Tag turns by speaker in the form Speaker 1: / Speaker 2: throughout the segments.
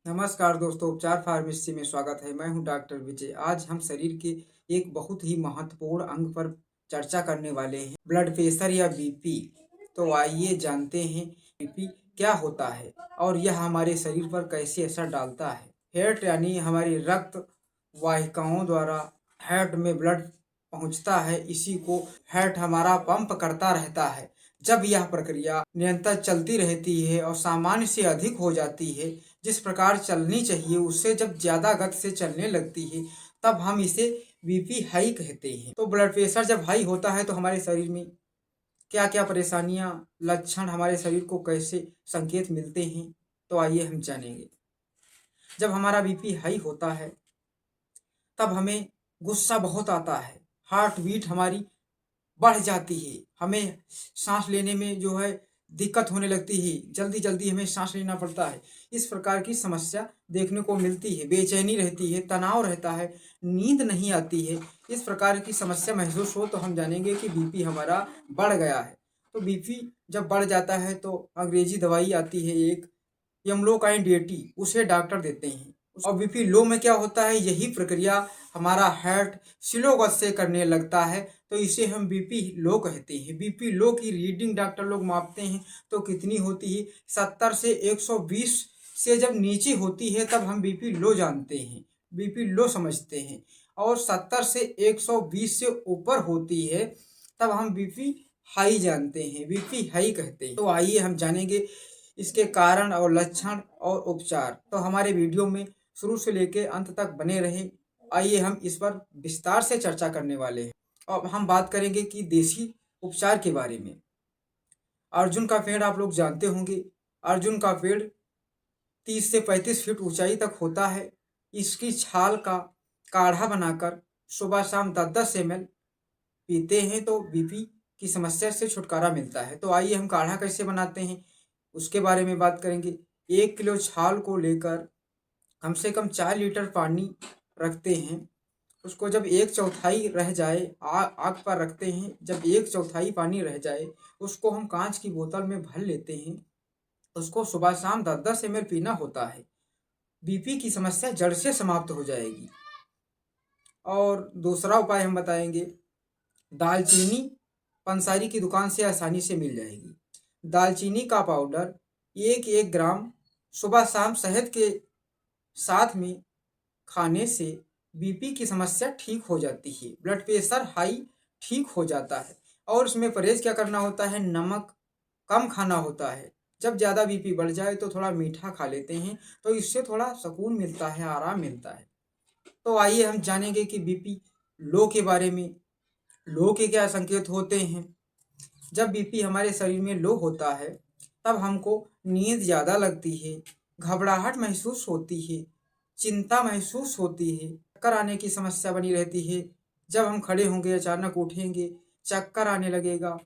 Speaker 1: नमस्कार दोस्तों, उपचार फार्मेसी में स्वागत है। मैं हूं डॉक्टर विजय। आज हम शरीर के एक बहुत ही महत्वपूर्ण अंग पर चर्चा करने वाले हैं, ब्लड प्रेशर या बीपी। तो आइए जानते हैं बीपी क्या होता है और यह हमारे शरीर पर कैसे असर डालता है। हार्ट यानी हमारी रक्त वाहिकाओं द्वारा हार्ट में ब्लड पहुंचता है। इसी को हार्ट हमारा पंप करता रहता है। जब यह प्रक्रिया निरंतर चलती रहती है और सामान्य से अधिक हो जाती है, जिस प्रकार चलनी चाहिए उससे जब ज़्यादा गति से चलने लगती है, तब हम इसे बीपी हाई कहते हैं। तो ब्लड प्रेशर जब हाई होता है तो हमारे शरीर में क्या क्या परेशानियां, लक्षण, हमारे शरीर को कैसे संकेत मिलते हैं, तो आइए हम जानेंगे। जब हमारा बीपी हाई होता है तब हमें गुस्सा बहुत आता है, हार्ट बीट हमारी बढ़ जाती है, हमें सांस लेने में जो है दिक्कत होने लगती है, जल्दी जल्दी हमें सांस लेना पड़ता है। इस प्रकार की समस्या देखने को मिलती है। बेचैनी रहती है, तनाव रहता है, नींद नहीं आती है। इस प्रकार की समस्या महसूस हो तो हम जानेंगे कि बीपी हमारा बढ़ गया है। तो बीपी जब बढ़ जाता है तो अंग्रेजी दवाई आती है एक, यमलोकाइन डीएटी, उसे डॉक्टर देते हैं। और बीपी लो में क्या होता है, यही प्रक्रिया हमारा हार्ट स्लो गति से करने लगता है, तो इसे हम बीपी लो कहते हैं। बीपी लो की रीडिंग डॉक्टर लोग मापते हैं तो कितनी होती है, 70 से 120 से जब नीचे होती है तब हम बीपी लो जानते हैं, बीपी लो समझते हैं। और 70 से 120 से ऊपर होती है तब हम बीपी हाई जानते हैं, बीपी हाई कहते हैं। तो आइए हम जानेंगे इसके कारण और लक्षण और उपचार। तो हमारे वीडियो में शुरू से लेकर अंत तक बने रहें। आइए हम इस पर विस्तार से चर्चा करने वाले हैं। अब हम बात करेंगे कि देसी उपचार के बारे में। अर्जुन का पेड़ आप लोग जानते होंगे। अर्जुन का पेड़ 30 से 35 फीट ऊंचाई तक होता है। इसकी छाल का काढ़ा बनाकर सुबह शाम 10-10 ml पीते हैं तो बीपी की समस्या से छुटकारा मिलता है। तो आइए हम काढ़ा कैसे बनाते हैं उसके बारे में बात करेंगे। 1 किलो छाल को लेकर कम से कम 4 लीटर पानी रखते हैं। उसको जब 1/4 रह जाए, आग पर रखते हैं। जब 1/4 पानी रह जाए उसको हम कांच की बोतल में भर लेते हैं। उसको सुबह शाम 10-10 ml पीना होता है। बीपी की समस्या जड़ से समाप्त हो जाएगी। और दूसरा उपाय हम बताएंगे, दालचीनी पंसारी की दुकान से आसानी से मिल जाएगी। दालचीनी का पाउडर 1-1 ग्राम सुबह शाम शहद के साथ में खाने से बीपी की समस्या ठीक हो जाती है, ब्लड प्रेशर हाई ठीक हो जाता है। और उसमें परहेज क्या करना होता है, नमक कम खाना होता है। जब ज़्यादा बीपी बढ़ जाए तो थोड़ा मीठा खा लेते हैं, तो इससे थोड़ा सुकून मिलता है, आराम मिलता है। तो आइए हम जानेंगे कि बीपी लो के बारे में। लो के क्या संकेत होते हैं। जब बीपी हमारे शरीर में लो होता है तब हमको नींद ज़्यादा लगती है, घबराहट महसूस होती है, चिंता महसूस होती है, चक्कर आने की समस्या बनी रहती है। जब हम खड़े होंगे अचानक उठेंगे चक्कर आने लगेगा,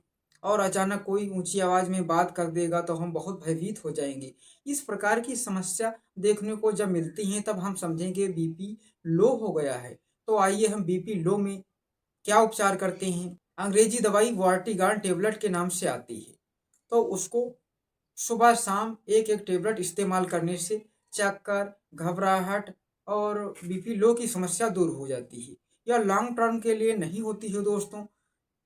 Speaker 1: और अचानक कोई ऊंची आवाज़ में बात कर देगा तो हम बहुत भयभीत हो जाएंगे। इस प्रकार की समस्या देखने को जब मिलती हैं तब हम समझेंगे बीपी लो हो गया है। तो आइए हम बीपी लो में क्या उपचार करते हैं। अंग्रेजी दवाई वार्टिगान टेबलेट के नाम से आती है, तो उसको सुबह शाम 1-1 टेबलेट इस्तेमाल करने से चक्कर, घबराहट और बीपी लो की समस्या दूर हो जाती है। यह लॉन्ग टर्म के लिए नहीं होती है दोस्तों,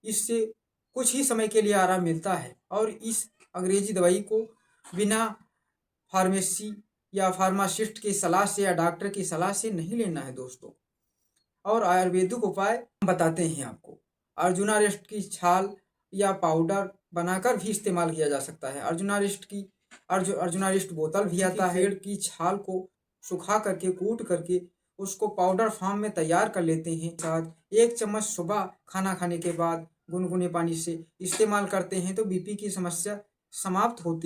Speaker 1: इससे कुछ ही समय के लिए आराम मिलता है। और इस अंग्रेजी दवाई को बिना फार्मेसी या फार्मासिस्ट की सलाह से या डॉक्टर की सलाह से नहीं लेना है दोस्तों। और आयुर्वेदिक उपाय बताते हैं आपको। अर्जुनारिष्ट की छाल या पाउडर बनाकर भी इस्तेमाल किया जा सकता है। अर्जुनारिष्ट बोतल भी आता है। पेड़ की छाल को सुखा करके कूट करके उसको पाउडर फॉर्म में तैयार कर लेते हैं। साथ 1 चम्मच सुबह खाना खाने के बाद गुनगुने पानी से इस्तेमाल करते हैं तो बीपी की समस्या समाप्त होती है।